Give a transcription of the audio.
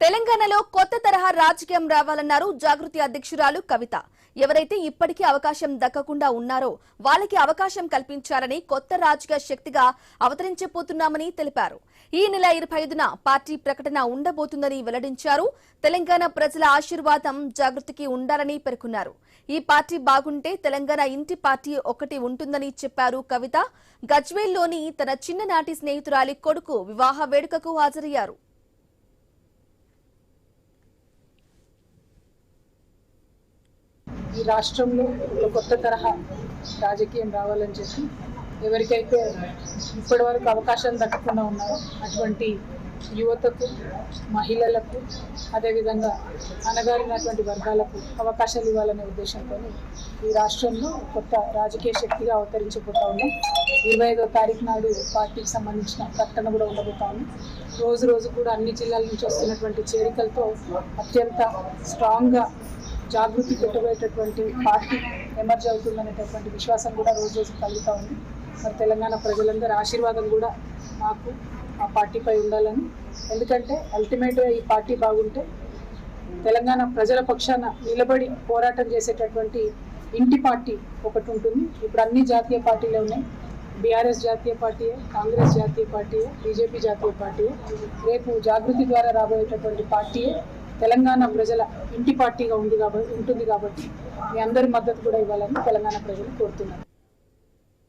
తెలంగాణలో కొత్త తరహా రాజకీయం రావాలన్నారు జాగృతి అధ్యక్షురాలు కవిత. ఎవరైతే ఇప్పటికీ అవకాశం దక్కకుండా ఉన్నారో వాళ్ళకి అవకాశం కల్పించాలని కొత్త రాజకీయ శక్తిగా అవతరించబోతున్నామని తెలిపారు. ఈ నెల 25న పార్టీ ప్రకటన ఉండబోతుందని వెల్లడించారు. తెలంగాణ ప్రజల ఆశీర్వాదం జాగృతికి ఉండాలని పేర్కొన్నారు. ఈ పార్టీ బాగుంటే తెలంగాణ ఇంటి పార్టీ ఒకటి ఉంటుందని చెప్పారు కవిత. గజ్వేల్లోని తన చిన్ననాటి స్నేహితురాలి కొడుకు వివాహ వేడుకకు హాజరయ్యారు. ఈ రాష్ట్రంలో ఒక కొత్త తరహా రాజకీయం రావాలని చెప్పి ఎవరికైతే ఇప్పటి వరకు అవకాశం దక్కకుండా ఉన్నారో అటువంటి యువతకు, మహిళలకు, అదేవిధంగా అణగారినటువంటి వర్గాలకు అవకాశాలు ఇవ్వాలనే ఉద్దేశంతో ఈ రాష్ట్రంలో కొత్త రాజకీయ శక్తిగా అవతరించబోతా ఉన్నాం. 25వ తారీఖు నాడు పార్టీకి సంబంధించిన ప్రకటన కూడా ఉండబోతా ఉన్నాం. రోజు రోజు కూడా అన్ని జిల్లాల నుంచి వస్తున్నటువంటి చేరికలతో అత్యంత స్ట్రాంగ్గా జాగృతి పెట్టబోయేటటువంటి పార్టీ ఎమర్జ్ అవుతుందనేటటువంటి విశ్వాసం కూడా రోజు రోజు కలుగుతూ ఉంది. మరి తెలంగాణ ప్రజలందరి ఆశీర్వాదం కూడా మాకు ఆ పార్టీపై ఉండాలని, ఎందుకంటే అల్టిమేట్గా ఈ పార్టీ బాగుంటే తెలంగాణ ప్రజల పక్షాన నిలబడి పోరాటం చేసేటటువంటి ఇంటి పార్టీ ఒకటి ఉంటుంది. ఇప్పుడు అన్ని జాతీయ పార్టీలే ఉన్నాయి. బీఆర్ఎస్ జాతీయ పార్టీయే, కాంగ్రెస్ జాతీయ పార్టీయే, బీజేపీ జాతీయ పార్టీయే. రేపు జాగృతి ద్వారా రాబోయేటటువంటి పార్టీయే తెలంగాణ ప్రజల ఇంటి పార్టీగా ఉంటుంది కాబట్టి మీ అందరి మద్దతు కూడా ఇవ్వాలని తెలంగాణ ప్రజలు కోరుతున్నారు.